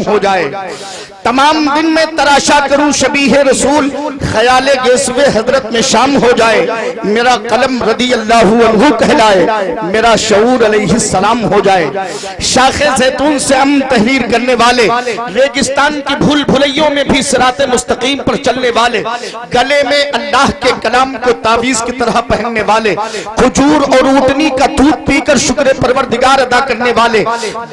हो जाए। तमाम दिन में तराशा करूं शबीह रसूल, ख्याले गेसवे हजरत में शाम हो जाए। मेरा कलम रदी अल्लाहु अन्हु कहलाए, मेरा शऊर अलैहिस्सलाम हो जाए। शाखे जैतून से हम तहरीर करने वाले, रेगिस्तान की भूल भुलैयों में भी सिराते मुस्तकीम पर चलने वाले, गले में अल्लाह के कलाम को तावीज की तरह पहनने वाले, खजूर और ऊँटनी का दूध पीकर शुक्र परवरदिगार अदा करने वाले,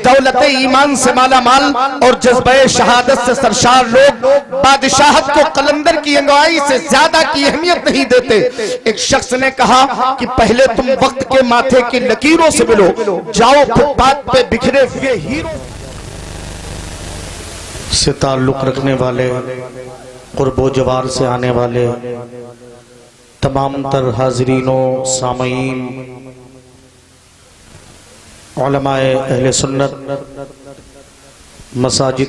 दौलत ईमान से माला माल और जज्बे शहादत से सरशार लोग बादशाहत को कलंदर की अंगवाई से ज्यादा की अहमियत नहीं देते। एक शख्स ने कहा कि पहले तुम वक्त के माथे की लकीरों से मिलो, जाओ फुटपाथ पे बिखरे हुए हीरो से ताल्लुक रखने वाले, कुर्बो जवार से आने वाले तमाम तर हाजरीनों सामईन, उलमाए अहले सुन्नत, मसाजिद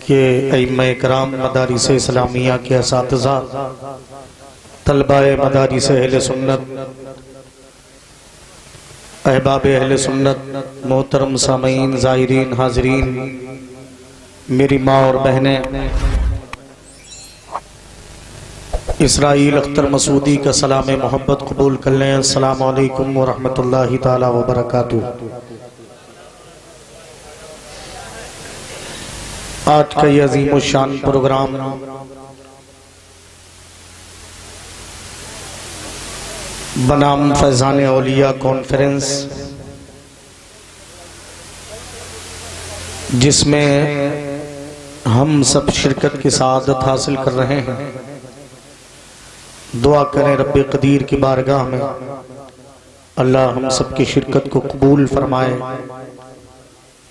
के अइम्मा कराम, मदारिस इस्लामिया के असातिज़ा, तलबाए मदारिस अहले सुन्नत, अहबाब अहले सुन्नत, मोहतरम सामईन, ज़ाहिरीन, हाजरीन, मेरी माँ और बहनें, इसराइल अख्तर मसूदी का सलाम मोहब्बत कबूल कर लें। अस्सलामु अलैकुम व रहमतुल्लाहि ताला व बरकातुहू। आज का ये अजीम शान प्रोग्राम बनाम फैज़ान औलिया कॉन्फ्रेंस, जिसमें हम सब शिरकत की सआदत हासिल कर रहे हैं। दुआ करें रब्बे कदीर की बारगाह में अल्लाह हम सब की शिरकत को कबूल फरमाए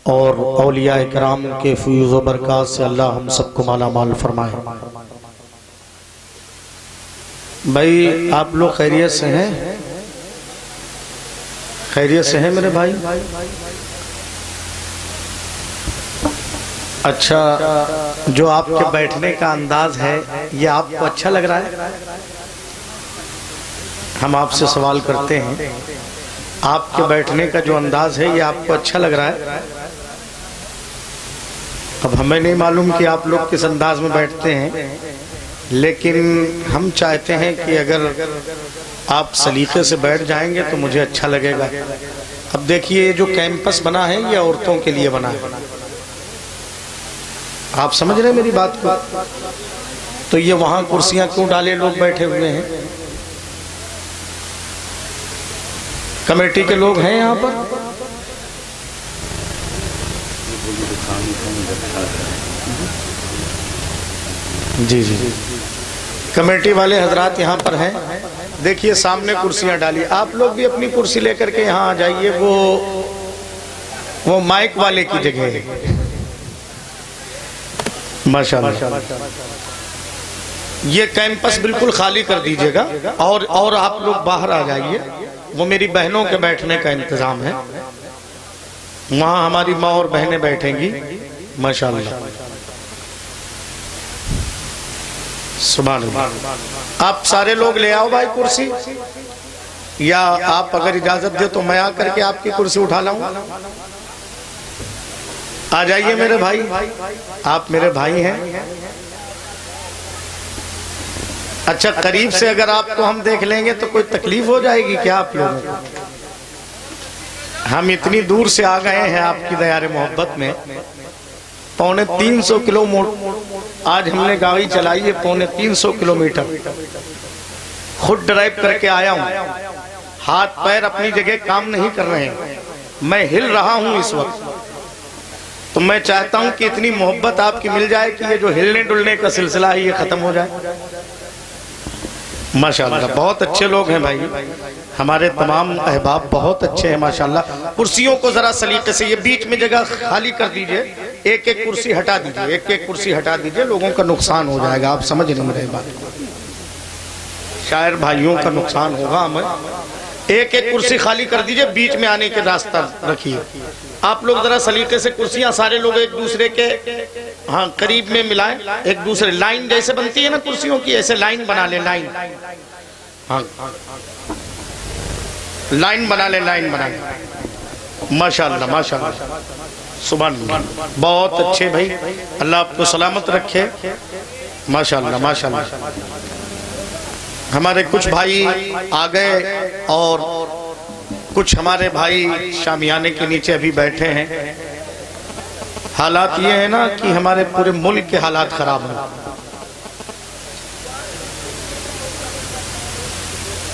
और औलिया कराम के फयूज़ व बरक़ात से अल्लाह हम सबको माला माल फरमाए। भाई आप लोग खैरियत से हैं? खैरियत से हैं मेरे भाई? अच्छा, जो आपके बैठने का अंदाज है ये आपको अच्छा लग रहा है? हम आपसे सवाल करते हैं, आपके बैठने का जो अंदाज है ये आपको अच्छा लग रहा है? अब हमें नहीं मालूम कि आप लोग किस अंदाज में बैठते हैं, लेकिन हम चाहते हैं कि अगर आप सलीके से बैठ जाएंगे तो मुझे अच्छा लगेगा। अब देखिए, जो कैंपस बना है ये औरतों के लिए बना है, आप समझ रहे हैं मेरी बात को? तो ये वहां कुर्सियां क्यों डाले लोग बैठे हुए हैं? कमेटी के लोग हैं यहाँ पर? जी जी, कमेटी वाले हजरात यहाँ पर हैं। देखिए सामने कुर्सियां डाली, आप लोग भी अपनी कुर्सी लेकर के यहाँ आ जाइए। वो माइक वाले की जगह है। माशाअल्लाह, ये कैंपस बिल्कुल खाली कर दीजिएगा और आप लोग बाहर आ जाइए। वो मेरी बहनों के बैठने का इंतजाम है, वहां हमारी माँ और बहनें बैठेंगी। माशाअल्लाह, सुभान अल्लाह। आप सारे लोग ले आओ भाई कुर्सी, या आप अगर इजाजत दे तो मैं आकर के आपकी कुर्सी उठा लाऊं। आ जाइए मेरे भाई, आप मेरे भाई हैं। अच्छा, करीब से अगर आपको हम देख लेंगे तो कोई तकलीफ हो जाएगी क्या आप लोगों को? हम इतनी दूर से आ गए हैं आपकी दयारे मोहब्बत में। 350 किलोमीटर आज हमने गाड़ी चलाई है, 350 किलोमीटर खुद ड्राइव करके आया हूँ। हाथ पैर अपनी जगह काम नहीं कर रहे हैं, मैं हिल रहा हूँ इस वक्त। तो मैं चाहता हूँ कि इतनी मोहब्बत आपकी मिल जाए कि ये जो हिलने डुलने का सिलसिला है ये खत्म हो जाए। माशाअल्लाह, बहुत अच्छे लोग हैं भाई, हमारे तमाम अहबाब बहुत अच्छे हैं माशाअल्लाह। कुर्सियों को जरा सलीके से, ये बीच में जगह खाली कर दीजिए, एक एक कुर्सी हटा दीजिए, एक एक कुर्सी हटा दीजिए, लोगों का नुकसान हो जाएगा। आप समझ नहीं मेरी बात को, शायर भाइयों का नुकसान होगा हमें। एक एक कुर्सी खाली कर दीजिए, बीच में आने के रास्ता रखिए। आप लोग जरा सलीके से कुर्सियां सारे लोग एक दूसरे के हाँ करीब में मिलाएं, एक दूसरे लाइन जैसे बनती है ना कुर्सियों की, ऐसे लाइन बना ले, लाइन, हाँ लाइन बना ले, लाइन बना ले। माशाअल्लाह माशाअल्लाह, सुभान अल्लाह, बहुत अच्छे भाई, अल्लाह आपको सलामत रखे। माशाअल्लाह माशाअल्लाह। हमारे कुछ भाई आ गए और कुछ हमारे भाई शामियाने के नीचे अभी बैठे हैं। हालात ये है ना कि हमारे पूरे मुल्क के हालात खराब हैं।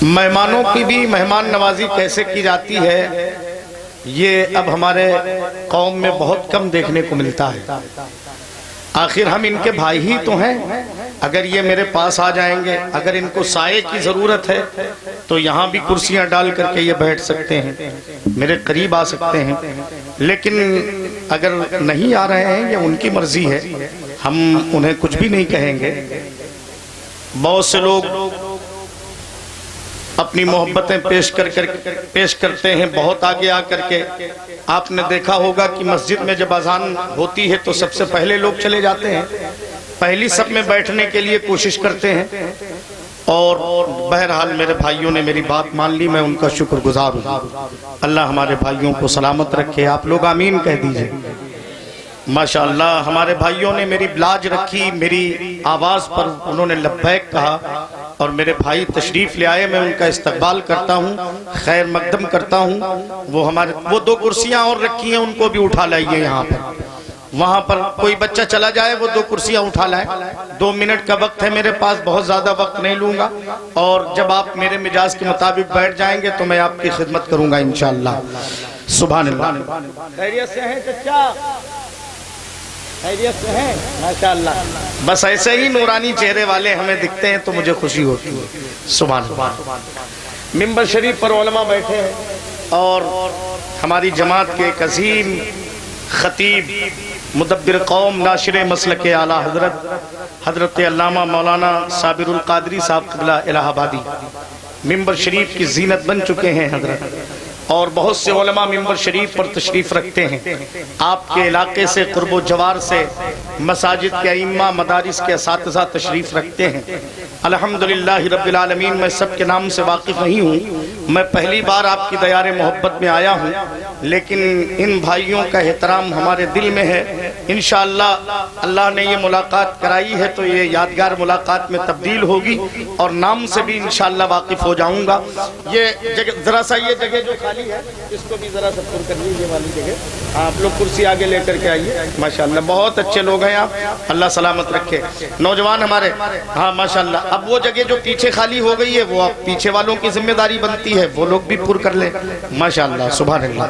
मेहमानों की भी मेहमान नवाजी कैसे की जाती है, ये अब हमारे कौम में बहुत कम देखने को मिलता है। आखिर हम इनके भाई ही तो हैं। अगर ये मेरे पास आ जाएंगे, अगर इनको साये की ज़रूरत है तो यहाँ भी कुर्सियाँ डाल करके ये बैठ सकते हैं, मेरे करीब आ सकते हैं। लेकिन अगर नहीं आ रहे हैं, ये उनकी मर्जी है, हम उन्हें कुछ भी नहीं कहेंगे। बहुत से लोग अपनी मोहब्बतें पेश करते हैं बहुत आगे आकर के। आपने देखा होगा कि मस्जिद में जब अजान होती है तो सबसे पहले लोग चले जाते हैं, पहली सब में बैठने के लिए कोशिश करते हैं। और बहरहाल मेरे भाइयों ने मेरी बात मान ली, मैं उनका शुक्रगुजार हूँ। अल्लाह हमारे भाइयों को सलामत रखे। आप लोग आमीन कह दीजिए। माशाअल्लाह हमारे भाइयों ने मेरी लाज रखी, मेरी आवाज़ पर उन्होंने लब्बैक कहा और मेरे भाई तशरीफ ले आए। मैं उनका इस्तकबाल करता हूँ, खैर मकदम करता हूँ। वो दो कुर्सियाँ और रखी हैं, उनको भी उठा लाइए यहाँ पर। वहाँ पर कोई बच्चा चला जाए, वो दो कुर्सियाँ उठा लाए। 2 मिनट का वक्त है मेरे पास, बहुत ज़्यादा वक्त नहीं लूँगा। और जब आप मेरे मिजाज के मुताबिक बैठ जाएंगे तो मैं आपकी खिदमत करूँगा इंशाअल्लाह। सुभान अल्लाह। खैरियत से हैं चचा? खैरियत से हैं? माशाअल्लाह। बस ऐसे ही नूरानी चेहरे वाले हमें दिखते हैं तो मुझे खुशी होती है। सुभान अल्लाह। मिंबर शरीफ पर उलमा बैठे हैं और हमारी जमात के एक अजीम खतीब मुदब्बिर कौम नाशिर मसलक आला हजरत अल्लामा मौलाना साबिरुल कादरी साहब क़िबला इलाहाबादी मिंबर शरीफ की जीनत बन चुके हैं हजरत। और बहुत से उलमा मिंबर शरीफ पर तशरीफ़ रखते हैं। आपके इलाके से कुर्बो जवार से मसाजिद के इम्मा मदारिस के असातिज़ा तशरीफ़ रखते हैं। अल्हम्दुलिल्लाह रब्बिल आलमीन। मैं सबके नाम से वाकिफ़ नहीं हूँ, मैं पहली बार आपकी दयारे मोहब्बत में आया हूँ, लेकिन इन भाइयों का एहतराम हमारे दिल में है। इंशाअल्लाह अल्लाह ने ये मुलाकात कराई है तो ये यादगार मुलाकात में तब्दील होगी और नाम से भी इंशाअल्लाह वाकिफ़ हो जाऊँगा। ये जगह ज़रा सा, ये जगह जो खाली है इसको भी ज़रा सा पुर कर लीजिए वाली जगह। आप लोग कुर्सी आगे लेकर के आइए। माशाअल्लाह बहुत अच्छे लोग हैं आप, अल्लाह सलामत रखे। नौजवान हमारे, हाँ माशाअल्लाह। अब वो जगह जो पीछे खाली हो गई है वो आप पीछे वालों की जिम्मेदारी बनती है, वो लोग भी पुर कर लें। माशाअल्लाह सुभान अल्लाह।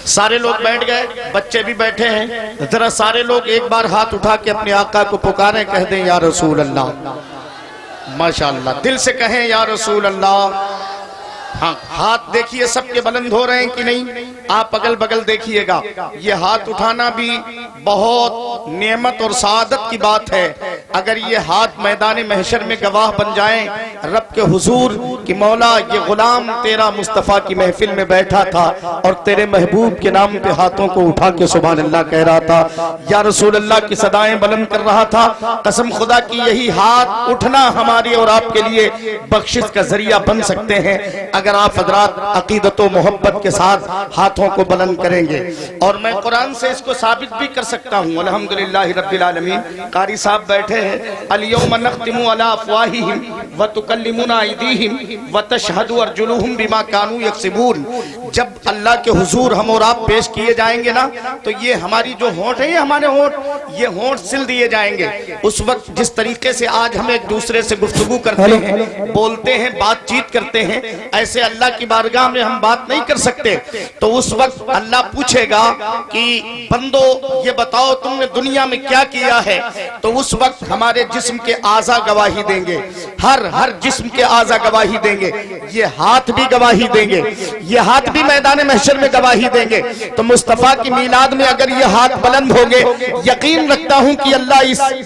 सारे लोग बैठ गए, बच्चे भी बैठे हैं। जरा सारे लोग एक बार हाथ उठा के अपने आका को पुकारें, कह दें या रसूल अल्लाह। माशाअल्लाह दिल से कहें या रसूल अल्लाह। हाँ, हाथ देखिए सबके बुलंद हो रहे हैं कि नहीं? आप अगल बगल देखिएगा। ये हाथ उठाना भी बहुत नेमत और सादत की बात है। अगर ये हाथ मैदान महशर में गवाह बन जाएं रब के हुजूर कि मौला ये गुलाम तेरा मुस्तफ़ा की महफिल में बैठा था और तेरे महबूब के नाम पे हाथों को उठा के सुभान अल्लाह कह रहा था, या रसूल अल्लाह की सदाएं बुलंद कर रहा था। कसम खुदा की यही हाथ उठना हमारी और आपके लिए बख्शिश का जरिया बन सकते हैं अगर आप हजरात अकीदत व मोहब्बत के साथ हाथों को बुलंद करेंगे। और मैं कुरान से इसको साबित भी कर सकता हूँ। अल्हम्दुलिल्लाह रब्बिल आलमीन। कारी साहब बैठे हैं। अल-यौम नख्तिमु अला अफ़वाहिहिम व तुकल्लिमुना अयदीहिम व तशहदु अर्जुलुहुम बिमा कानू यक्सिबून। जब अल्लाह के हुजूर हम और आप पेश किए जाएंगे ना, तो ये हमारी जो होंठ है, हमारे होंठ, ये होंठ सिल दिए जाएंगे। उस वक्त जिस तरीके से आज हम एक दूसरे से गुफ्तगू करते हैं, बोलते हैं, बातचीत करते हैं, ऐसे अल्लाह की बारगाह में हम बात नहीं कर सकते। तो उस वक्त अल्लाह पूछेगा कि बंदो ये बताओ तुमने दुनिया में क्या किया है। तो उस वक्त हमारे जिस्म के आज़ा गवाही देंगे, हर जिस्म के आज़ा गवाही देंगे। ये हाथ भी गवाही देंगे, ये हाथ भी मैदान महशर में गवाही देंगे। तो मुस्तफ़ा की मीलाद में अगर ये हाथ बुलंद होंगे, यकीन रखता हूं कि अल्लाह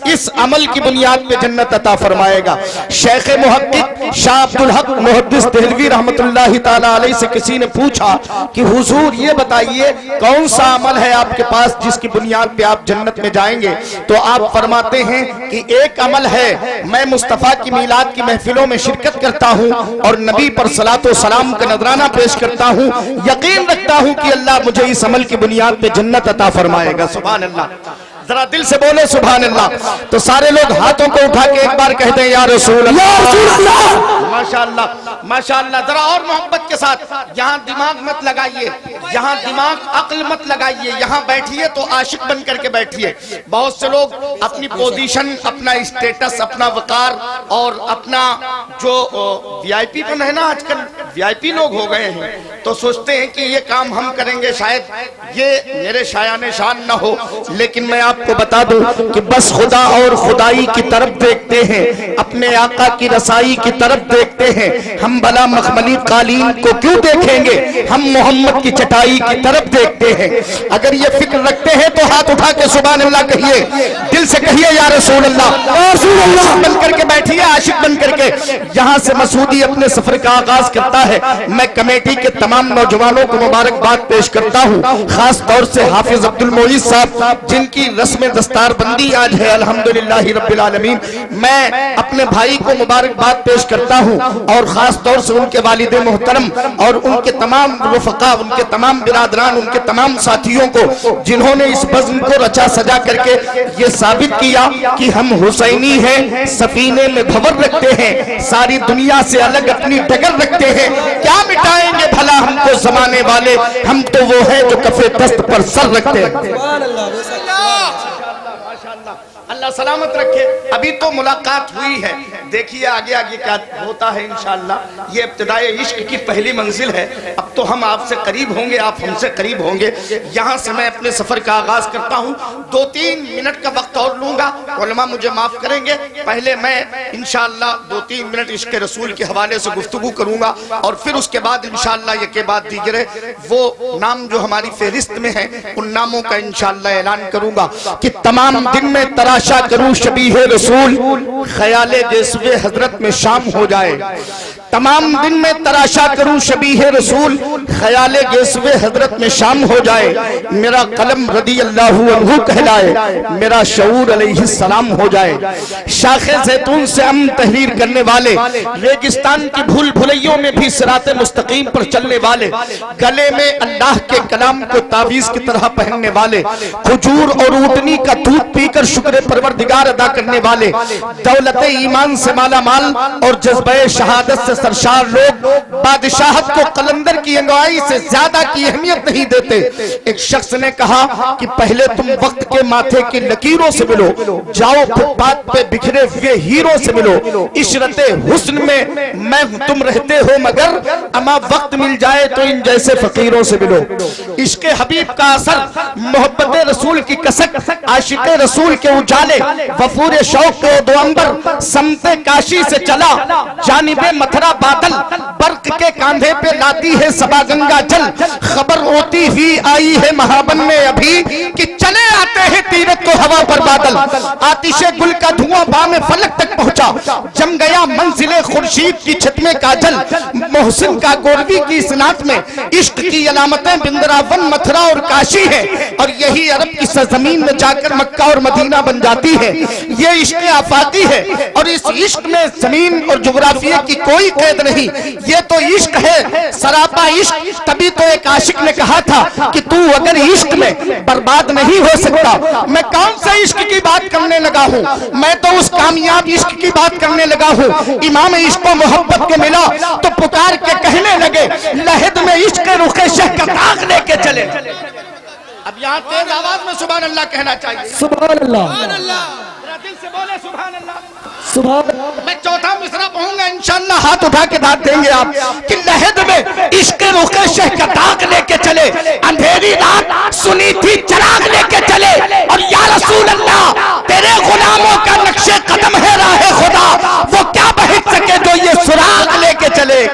इस अमल की बुनियाद पे जन्नत अता फरमाएगा। शेख मुहक्किक शाह अब्दुल हक मुहद्दिस देहलवी रहमतुल्लाहि ताला अलैहि से किसी ने पूछा कि हुजूर ये बताइए कौन सा अमल है आपके पास जिसकी बुनियाद पे आप जन्नत में जाएंगे। तो आप फरमाते हैं कि एक अमल है, मैं मुस्तफ़ा की मीलाद की महफिलों में शिरकत करता हूं और नबी पर सलातो सलाम का नजराना पेश करता हूं यकीन रखता हूं कि अल्लाह मुझे इस अमल की बुनियाद पे जन्नत अता फरमाएगा। सुभान अल्लाह, जरा दिल से बोले सुभान अल्लाह। तो सारे लोग हाथों को उठा के एक बार कहते हैं या रसूल अल्लाह। माशाअल्लाह माशाअल्लाह। जरा और मोहब्बत के साथ, यहाँ दिमाग मत लगाइए, यहाँ दिमाग अक्ल मत लगाइए, यहाँ बैठिए तो आशिक बन करके बैठिए। बहुत से लोग अपनी पोजीशन, अपना स्टेटस, अपना वकार और अपना जो वीआईपी बन है ना, आजकल वीआईपी लोग हो गए हैं, तो सोचते हैं कि ये काम हम करेंगे, शायद ये मेरे शायाने शान न हो। लेकिन मैं आपको बता दूं कि बस खुदा और खुदाई की तरफ देखते हैं, अपने आका की रसाई की तरफ देखते हैं। हम भला मखमली कालीन को क्यों देखेंगे, हम मोहम्मद की चटाई की तरफ देखते हैं। अगर ये फिक्र रखते हैं तो हाथ उठा के सुभान अल्लाह कहिए, दिल से कहिए या रसूल अल्लाह। बन करके बैठिए, आशिक बन करके। यहाँ से मसूदी अपने सफर का आगाज करता है। मैं कमेटी के तमाम नौजवानों को मुबारकबाद पेश करता हूँ, खास तौर से हाफिज अब्दुल मोईज साहब जिनकी रस्म दस्तारबंदी आज है, अल्हम्दुलिल्लाह रब्बिल आलमीन। मैं अपने भाई को मुबारकबाद पेश करता हूँ और खास तौर से उनके वालिदे मोहतरम और उनके तमाम रुफका, उनके तमाम बिरादरान, उनके तमाम साथियों को जिन्होंने इस बज़्म को रचा सजा करके ये साबित किया कि हम हुसैनी हैं, सफीने में भंवर रखते हैं, सारी दुनिया से अलग अपनी डगर रखते हैं। क्या मिटाएंगे भला हमको जमाने वाले, हम तो वो है जो कफे दस्त पर सर रखते हैं। अल्लाह सलामत रखे। अभी तो मुलाकात हुई है, देखिए आगे आगे क्या होता है इंशाअल्लाह। ये इब्तिदाए इश्क की पहली मंजिल है। अब तो हम आपसे करीब होंगे, आप हमसे करीब होंगे। यहाँ से मैं अपने सफर का आगाज करता हूँ। 2-3 मिनट का वक्त और लूंगा, उलमा मुझे माफ करेंगे। पहले मैं इंशाअल्लाह 2-3 मिनट इश्क रसूल के हवाले से गुफ्तगू करूंगा और फिर उसके बाद इंशाअल्लाह ये के बाद दीगरे वो नाम जो हमारी फहरिस्त में है उन नामों का इंशाअल्लाह ऐलान करूंगा कि तमाम दिन में तराशा करूं शबीह रसूल, ख्याले जज़्बे हजरत में शाम हो जाए। तमाम दिन में तराशा करूं शबीह रसूल, ख्याले जज़्बे हजरत में शाम हो जाए। मेरा कलम रदी अल्लाहु अन्हु कहलाए, मेरा शऊर अलैहिस्सलाम हो जाए। शाखे ज़ैतून से हम तहरीर करने वाले, रेगिस्तान की भूल भुलैयों में भी सिराते मुस्तकीम पर चलने वाले, गले में अल्लाह के कलाम को तावीज़ की तरह पहनने वाले, खजूर और ऊँटनी का दूध पीकर शुक्र परवरदिगार अदा करने वाले, दौलत ईमान से माला माल और जज्बे शहादत से सरशार लोग बादशाहत को कलंदर की अंगवाई से ज्यादा की अहमियत नहीं देते। एक शख्स ने कहा कि पहले तुम वक्त के माथे की लकीरों से मिलो, जाओ फुटपाथ पे बिखरे हुए हीरो से मिलो। इशरते हुस्न में मैं तुम रहते हो मगर अमा वक्त मिल जाए तो इन जैसे फकीरों से मिलो। इश्क़े हबीब का असर, मोहब्बत रसूल की कसक, आशिक़े रसूल के उजाले, वफूर शौक के दो अंबर, समते काशी से चला जानिबे मथुरा बादल, बर्क के कांधे पे लाती है सबा गंगा जल। खबर होती हुई आई है महाबन में अभी कि चले आते हैं तीरथ को हवा पर बादल। आतिशे गुल का धुआं बामे फलक तक पहुंचा, जम गया मंजिले खुर्शीद की छत में काजल। मोहसिन का गोरवी की इसनात में इश्क की अलामतें बिंद्रावन, मथुरा और काशी है, और यही अरब की सरजमीन में जाकर मक्का और मदीना बन जाती है। ये इश्क आफाकी है और इस इश्क में जमीन और जुग्राफिया की कोई कैद नहीं। ये तो इश्क है, सरापा इश्क। तभी तो एक आशिक ने कहा था कि तू अगर इश्क में बर्बाद नहीं हो सकता, मैं कौन से इश्क की बात करने लगा हूँ, मैं तो उस कामयाब इश्क की बात करने लगा हूँ। इमाम इश्क को मोहब्बत के मिला तो पुकार के कहने लगे, लहद में इश्क रुखे शह का दाग लेके चले। अब यहाँ तेज आवाज में सुभान अल्लाह कहना चाहिए। सुभान अल्लाह, दिल से बोले सुभान अल्लाह। सुभान। मैं चौथा मिसरा पढ़ूंगा इंशाअल्लाह, हाथ उठा के दाद देंगे आप कि लहद में इश्क रुखे शह का दाग लेके चले, अंधेरी रात सुनी थी चिराग लेके चले, और या रसूल अल्लाह तेरे गुलामों का नक्शे कदम है राहे खुदा, वो क्या बहक सके जो ये सुराग लेके चले।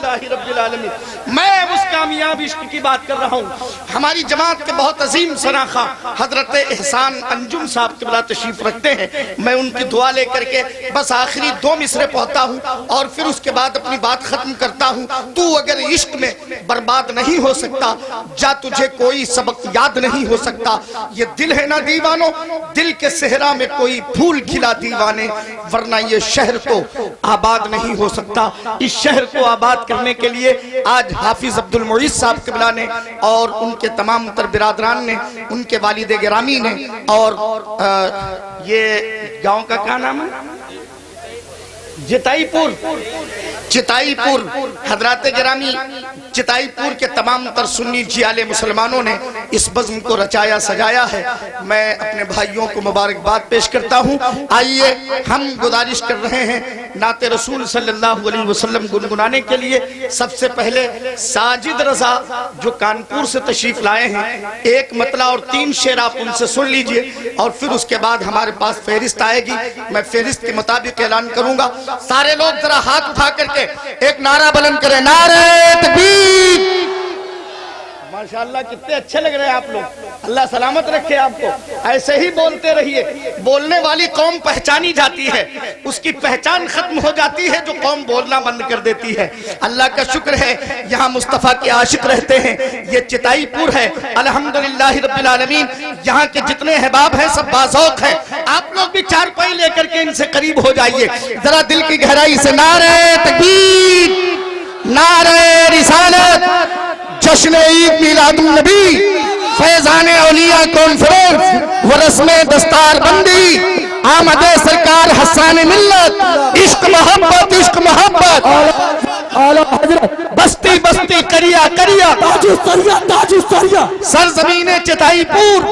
रब्बिल आलमीन। मैं उस कामयाब इश्क की बात कर रहा हूँ। हमारी जमात के बहुत अजीम सराखा हजरत एहसान अंजुम साहब के बला तशरीफ रखते हैं। मैं उनकी दुआ लेकर के बस आखिरी 2 मिसरे पढ़ता हूँ और फिर उसके बाद अपनी बात खत्म करता हूँ। तू अगर इश्क में बर्बाद नहीं हो सकता, जा तुझे कोई सबक याद नहीं हो सकता। ये दिल है ना दीवानो, दिल के सेहरा में कोई फूल खिला दीवाने, वरना ये शहर तो आबाद नहीं हो सकता। इस शहर को आबाद करने के लिए आज हाफिज अब्दुल मुईज साहब किबला ने और उनके तमाम तर बिरादरान ने, उनके वालिद गिरामी ने, और ये गांव का क्या नाम है, चिताईपुर, चिताईपुर हजरात गिरामी चिताईपुर के तमाम तर सुन्नी जियाले मुसलमानों ने इस बज़्म को रचाया सजाया है। मैं अपने भाइयों को मुबारकबाद पेश करता हूँ। आइए हम गुजारिश कर रहे हैं नाते रसूल सल्लल्लाहु अलैहि वसल्लम गुनगुनाने के लिए। सबसे पहले साजिद रजा जो कानपुर से तशरीफ लाए हैं, एक मतला और 3 शेर आप उनसे सुन लीजिए, और फिर उसके बाद हमारे पास फहरिस्त आएगी। मैं फहरिस्त के मुताबिक ऐलान करूंगा। सारे लोग जरा हाथ उठा करके एक नारा बुलंद करें, नारे तकबीर। माशाअल्लाह कितने अच्छे लग रहे हैं आप लोग, अल्लाह सलामत रखे आपको। ऐसे ही बोलते रहिए। बोलने वाली कौम पहचानी जाती है, उसकी पहचान खत्म हो जाती है जो कौम बोलना बंद कर देती है। अल्लाह का शुक्र है यहाँ मुस्तफ़ा के आशिक रहते हैं। ये चिताईपुर है, अल्हम्दुलिल्लाह रब्बिल आलमीन। यहाँ के जितने अहबाब हैं सब बाज़ौक़ हैं। आप लोग भी 4 पाई लेकर के इनसे करीब हो जाइए, जरा दिल की गहराई से नारे तकबीर, नारे रिसालत, जश्न ईद मिलादुन नबी, फैज़ाने औलिया कॉन्फ्रेंस व रस्मे दस्तार बंदी, आमदे सरकार हस्साने मिल्लत, इश्क मोहब्बत, इश्क मोहब्बत, आला हजरत बस्ती बस्ती करिया करिया, ताजु सरिया, ताजु सरिया, सरजमीने चिताईपुर,